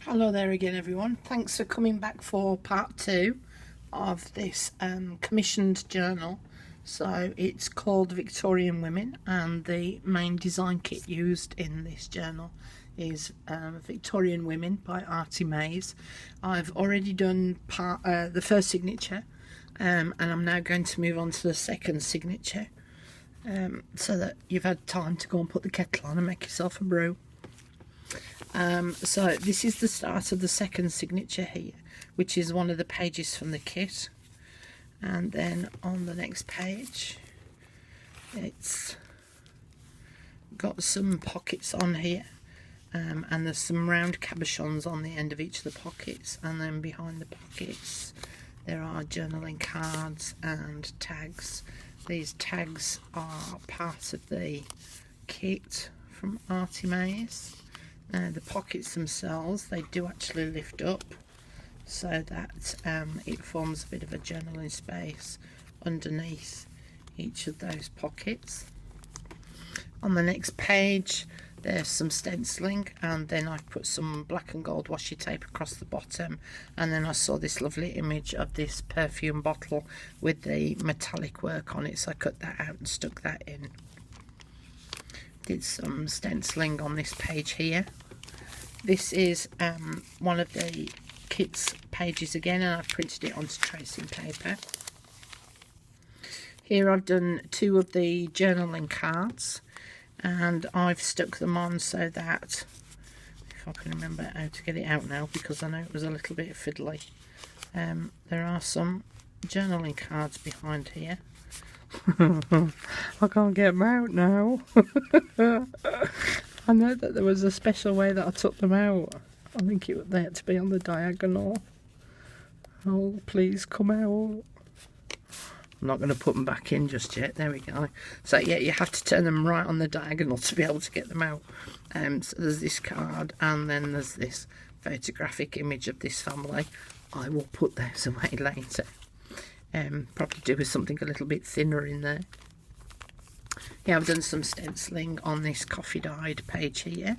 Hello there again, everyone. Thanks for coming back for part 2 of this commissioned journal. So it's called Victorian Women, and the main design kit used in this journal is Victorian Women by Arty Maze. I've already done the first signature, and I'm now going to move on to the second signature, so that you've had time to go and put the kettle on and make yourself a brew. So this is the start of the second signature here, which is one of the pages from the kit. And then on the next page, it's got some pockets on here, and there's some round cabochons on the end of each of the pockets, and then behind the pockets there are journaling cards and tags. These tags are part of the kit from Arty Maze. The pockets themselves, they do actually lift up so that it forms a bit of a journaling space underneath each of those pockets. On the next page there's some stenciling, and then I've put some black and gold washi tape across the bottom, and then I saw this lovely image of this perfume bottle with the metallic work on it, so I cut that out and stuck that in. Did some stenciling on this page here. This is one of the kit's pages again, and I've printed it onto tracing paper. Here I've done 2 of the journaling cards, and I've stuck them on so that, if I can remember how to get it out now, because I know it was a little bit fiddly. There are some journaling cards behind here. I can't get them out now. I know that there was a special way that I took them out. I think they had to be on the diagonal. Oh, please come out. I'm not going to put them back in just yet. There we go. So yeah, you have to turn them right on the diagonal to be able to get them out. So there's this card, and then there's this photographic image of this family. I will put those away later. Probably do with something a little bit thinner in there. Yeah, I've done some stenciling on this coffee dyed page here,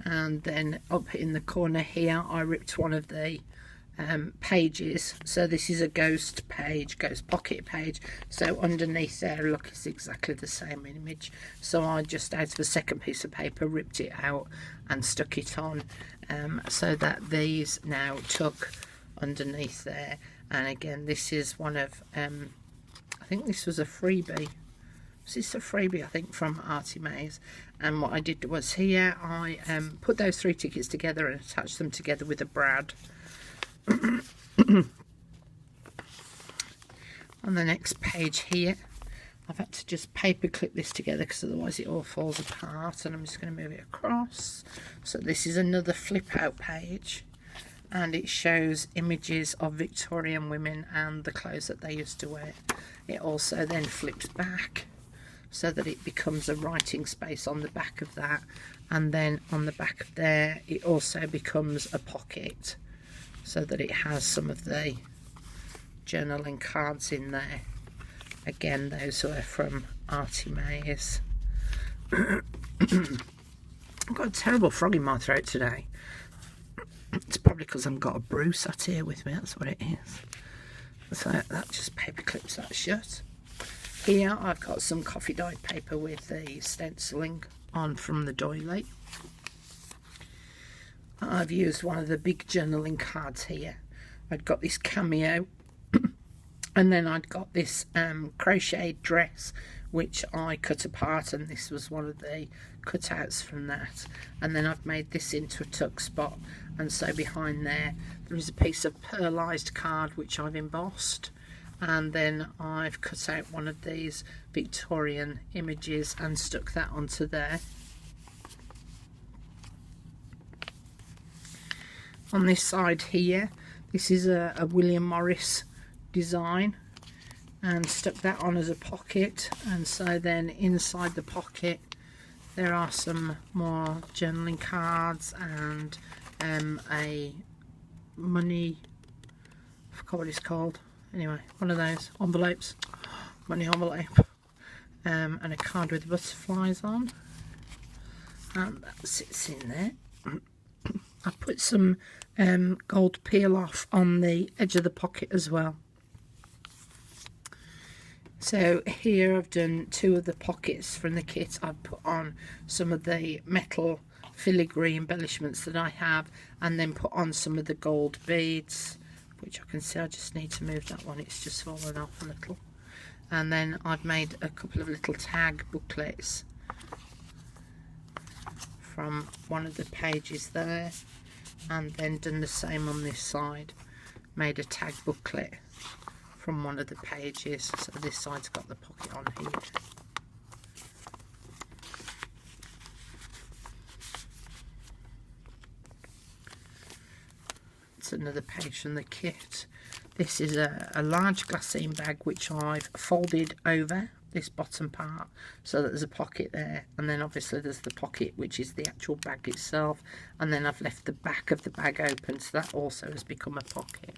and then up in the corner here I ripped one of the pages. So this is a ghost page, ghost pocket page, so underneath there, look, it's exactly the same image. So I just, out of a second piece of paper, ripped it out and stuck it on, so that these now tuck underneath there. And again, this is one of I think this was a freebie. Was this a freebie? I think from Arty Maze. And what I did was here I put those 3 tickets together and attached them together with a brad. On the next page here, I've had to just paper clip this together because otherwise it all falls apart, and I'm just going to move it across. So this is another flip out page, and it shows images of Victorian women and the clothes that they used to wear. It also then flips back so that it becomes a writing space on the back of that, and then on the back of there it also becomes a pocket so that it has some of the journaling cards in there. Again, those were from Arty Maze. I've got a terrible frog in my throat today. It's probably because I've got a brew sat here with me, that's what it is. So that just paper clips that shut. Here I've got some coffee dyed paper with the stenciling on from the doily. I've used one of the big journaling cards here. I'd got this cameo, and then I'd got this crocheted dress which I cut apart, and this was one of the cutouts from that. And then I've made this into a tuck spot, and so behind there is a piece of pearlised card which I've embossed, and then I've cut out one of these Victorian images and stuck that onto there. On this side here, this is a William Morris design, and stuck that on as a pocket. And so then inside the pocket there are some more journaling cards and a money, I forgot what it's called, anyway, one of those envelopes, money envelope, and a card with butterflies on, and that sits in there. I put some gold peel off on the edge of the pocket as well. So here I've done 2 of the pockets from the kit. I've put on some of the metal filigree embellishments that I have, and then put on some of the gold beads, which I can see I just need to move that one, it's just fallen off a little. And then I've made a couple of little tag booklets from one of the pages there, and then done the same on this side, made a tag booklet from one of the pages, so this side's got the pocket on here. It's another page from the kit. This is a large glassine bag which I've folded over this bottom part so that there's a pocket there, and then obviously there's the pocket which is the actual bag itself, and then I've left the back of the bag open, so that also has become a pocket.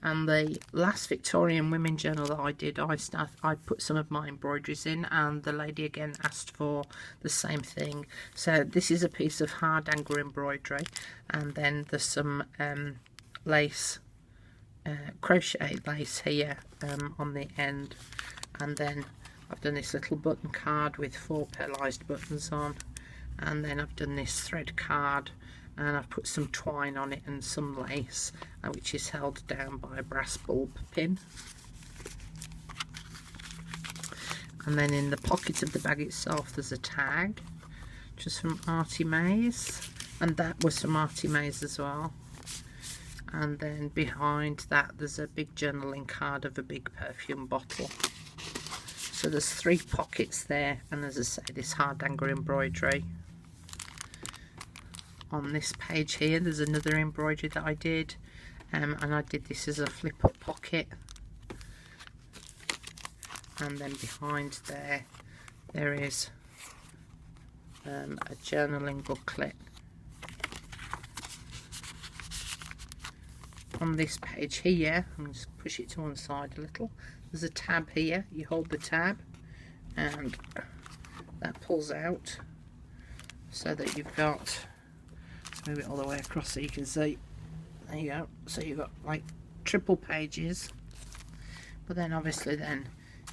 And the last Victorian women journal that I did, I put some of my embroideries in, and the lady again asked for the same thing. So this is a piece of hard angle embroidery, and then there's some lace, crochet lace here on the end, and then I've done this little button card with 4 pearlised buttons on, and then I've done this thread card, and I've put some twine on it and some lace, which is held down by a brass bulb pin. And then in the pocket of the bag itself there's a tag, just from Arty Maze, and that was from Arty Maze as well. And then behind that there's a big journaling card of a big perfume bottle. So there's 3 pockets there, and as I say, this hard angle embroidery. On this page here there's another embroidery that I did, and I did this as a flip up pocket. And then behind there is a journaling booklet. On this page here, I'm just push it to one side a little, there's a tab here. You hold the tab and that pulls out so that you've got, move it all the way across so you can see, there you go, so you've got like triple pages, but then obviously then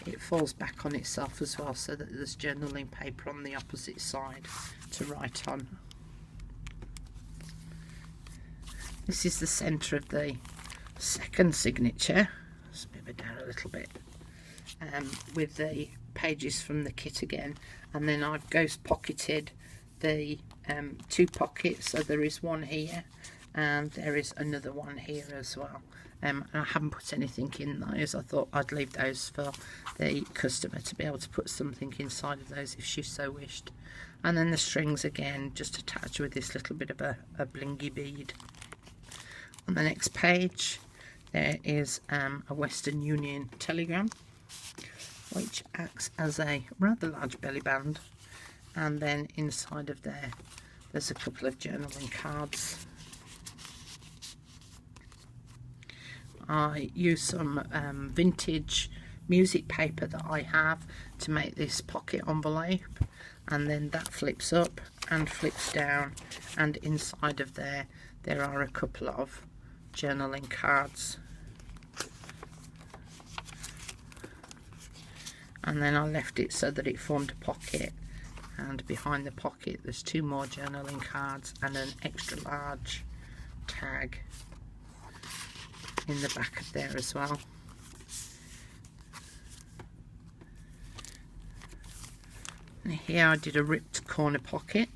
it falls back on itself as well, so that there's journaling paper on the opposite side to write on. This is the centre of the second signature. Let's move it down a little bit, with the pages from the kit again, and then I've ghost pocketed the 2 pockets, so there is one here and there is another one here as well, and I haven't put anything in those. I thought I'd leave those for the customer to be able to put something inside of those if she so wished. And then the strings again just attached with this little bit of a blingy bead. On the next page there is a Western Union telegram which acts as a rather large belly band, and then inside of there's a couple of journaling cards. I use some vintage music paper that I have to make this pocket envelope, and then that flips up and flips down, and inside of there are a couple of journaling cards. And then I left it so that it formed a pocket, and behind the pocket there's 2 more journaling cards and an extra large tag in the back of there as well. And here I did a ripped corner pocket,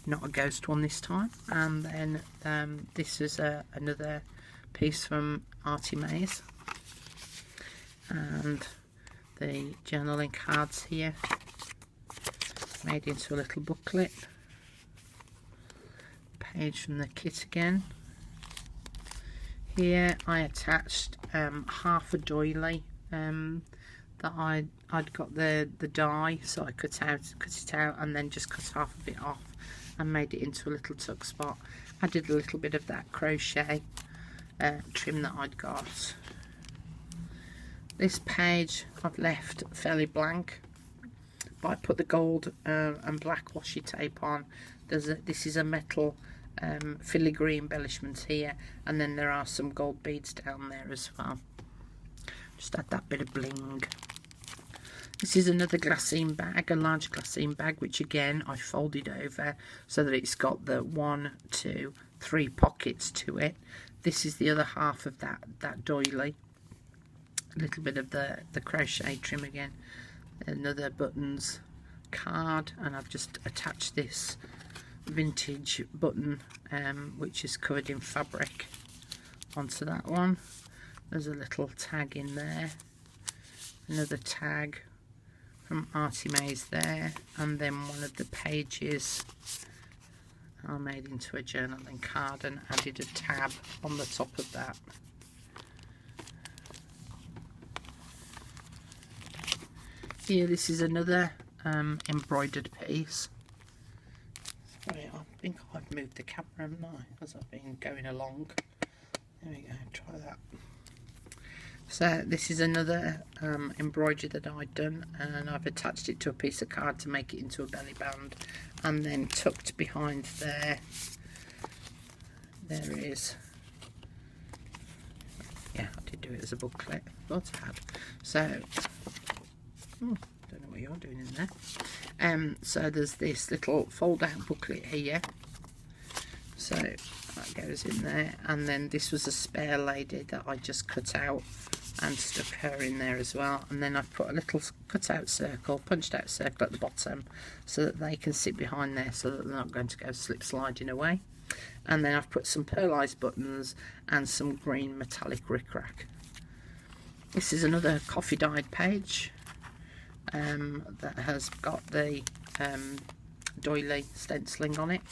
not a ghost one this time, and then this is another piece from Arty Maze, and the journaling cards here made into a little booklet. Page from the kit again. Here I attached half a doily that I'd got the die, so I cut it out and then just cut half of it off and made it into a little tuck spot. I did a little bit of that crochet trim that I'd got. This page I've left fairly blank, but I put the gold and black washi tape on. This is a metal filigree embellishments here, and then there are some gold beads down there as well. Just add that bit of bling. This is another glassine bag, a large glassine bag, which again I folded over so that it's got the 1, 2, 3 pockets to it. This is the other half of that doily. A little bit of the crochet trim again. Another buttons card, and I've just attached this vintage button which is covered in fabric onto that one. There's a little tag in there, another tag from Arty Maze there, and then one of the pages I made into a journaling card and added a tab on the top of that. Here, this is another embroidered piece. Sorry, I think I've moved the camera, haven't I, as I've been going along. There we go, try that. So this is another embroidery that I'd done, and I've attached it to a piece of card to make it into a belly band, and then tucked behind there is, yeah, I did do it as a booklet, but I had. So don't know what you're doing in there. So there's this little fold out booklet here, so that goes in there, and then this was a spare lady that I just cut out and stuck her in there as well, and then I've put a little cut out circle, punched out circle at the bottom so that they can sit behind there so that they're not going to go slip sliding away. And then I've put some pearlized buttons and some green metallic rickrack. This is another coffee dyed page that has got the doily stenciling on it.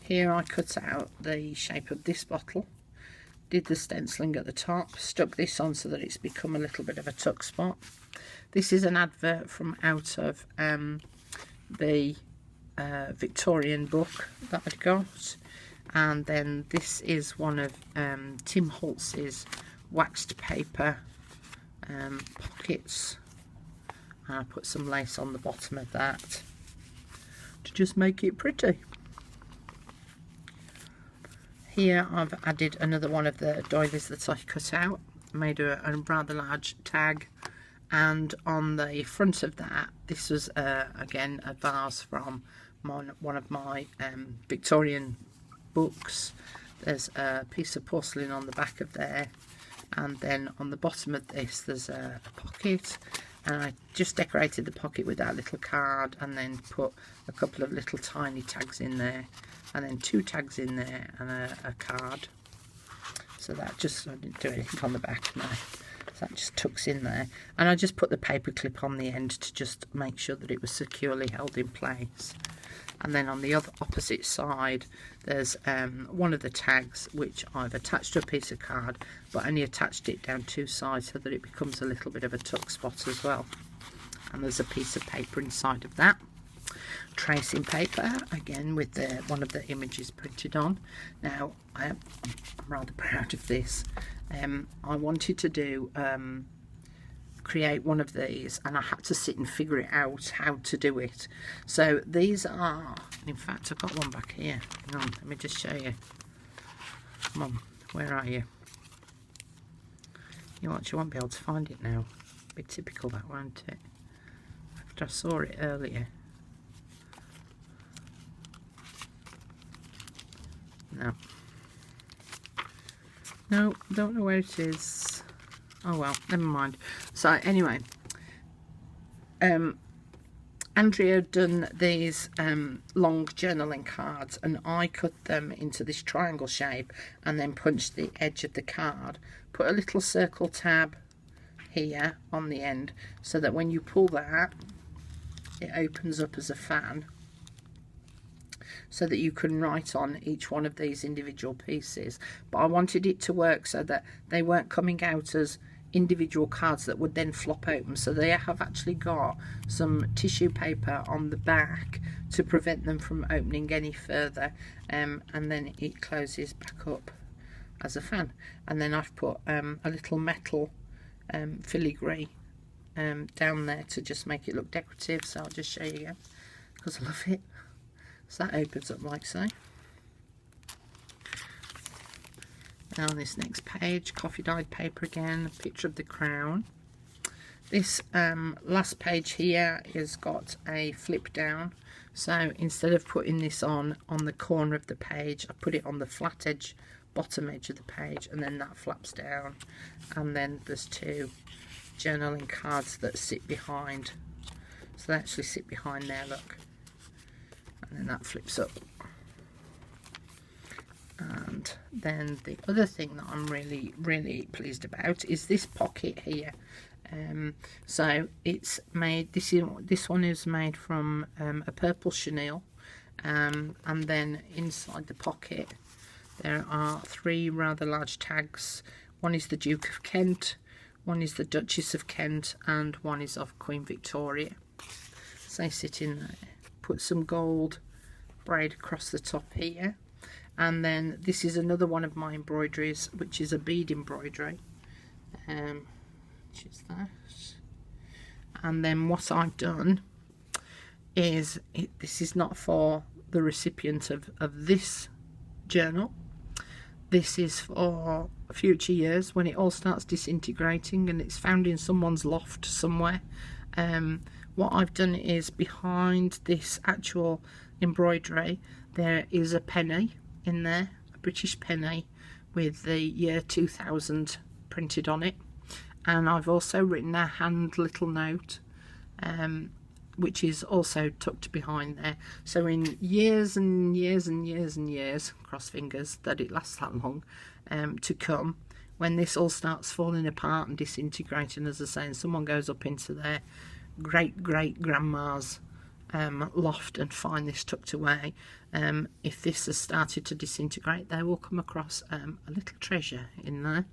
Here I cut out the shape of this bottle, did the stenciling at the top, stuck this on so that it's become a little bit of a tuck spot. This is an advert from out of the Victorian book that I'd got, and then this is one of Tim Holtz's waxed paper pockets, and I put some lace on the bottom of that to just make it pretty. Here I've added another one of the doilies that I cut out, made a rather large tag, and on the front of that, this was again a vase from one of my Victorian books. There's a piece of porcelain on the back of there, and then on the bottom of this there's a pocket, and I just decorated the pocket with that little card and then put a couple of little tiny tags in there, and then 2 tags in there and a card. So that just, I didn't do anything on the back, no. So that just tucks in there, and I just put the paper clip on the end to just make sure that it was securely held in place. And then on the other opposite side there's one of the tags which I've attached to a piece of card, but only attached it down 2 sides so that it becomes a little bit of a tuck spot as well. And there's a piece of paper inside of that. Tracing paper again with one of the images printed on. Now I'm rather proud of this. I wanted to do create one of these, and I had to sit and figure it out how to do it. So these are, in fact I've got one back here. Hang on, let me just show you. Come on, where are you? You won't be able to find it now. Be typical that, won't it? After I saw it earlier. No, don't know where it is. Oh well, never mind. So anyway, Andrea had done these long journaling cards, and I cut them into this triangle shape and then punched the edge of the card, put a little circle tab here on the end so that when you pull that it opens up as a fan, so that you can write on each one of these individual pieces. But I wanted it to work so that they weren't coming out as individual cards that would then flop open, so they have actually got some tissue paper on the back to prevent them from opening any further, and then it closes back up as a fan. And then I've put a little metal filigree down there to just make it look decorative. So I'll just show you again because I love it. So that opens up like so. And on this next page, coffee dyed paper again, a picture of the crown. This last page here has got a flip down, so instead of putting this on the corner of the page, I put it on the flat edge, bottom edge of the page, and then that flaps down. And then there's two journaling cards that sit behind, so they actually sit behind there, look, and then that flips up. And then the other thing that I'm really pleased about is this pocket here. So it's made, this one is made from a purple chenille, and then inside the pocket there are three rather large tags. One is the Duke of Kent, one is the Duchess of Kent, and one is of Queen Victoria. So they sit in there. Put some gold braid across the top here. And then this is another one of my embroideries, which is a bead embroidery, which is that. And then what I've done is, this is not for the recipient of this journal. This is for future years when it all starts disintegrating and it's found in someone's loft somewhere. What I've done is, behind this actual embroidery there is a penny in there, a British penny with the year 2000 printed on it, and I've also written a hand little note, which is also tucked behind there. So in years and years and years and years, cross fingers that it lasts that long, to come, when this all starts falling apart and disintegrating, as I say, and someone goes up into their great grandma's loft and find this tucked away, if this has started to disintegrate, they will come across a little treasure in there,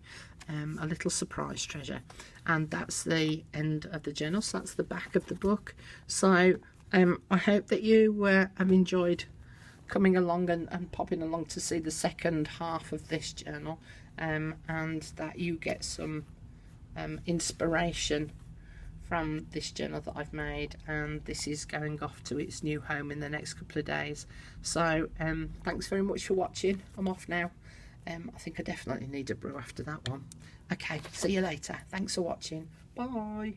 a little surprise treasure. And that's the end of the journal, so that's the back of the book. So I hope that you have enjoyed coming along and popping along to see the second half of this journal, and that you get some inspiration from this journal that I've made. And this is going off to its new home in the next couple of days. So thanks very much for watching. I'm off now. I think I definitely need a brew after that one. Okay, see you later. Thanks for watching. Bye.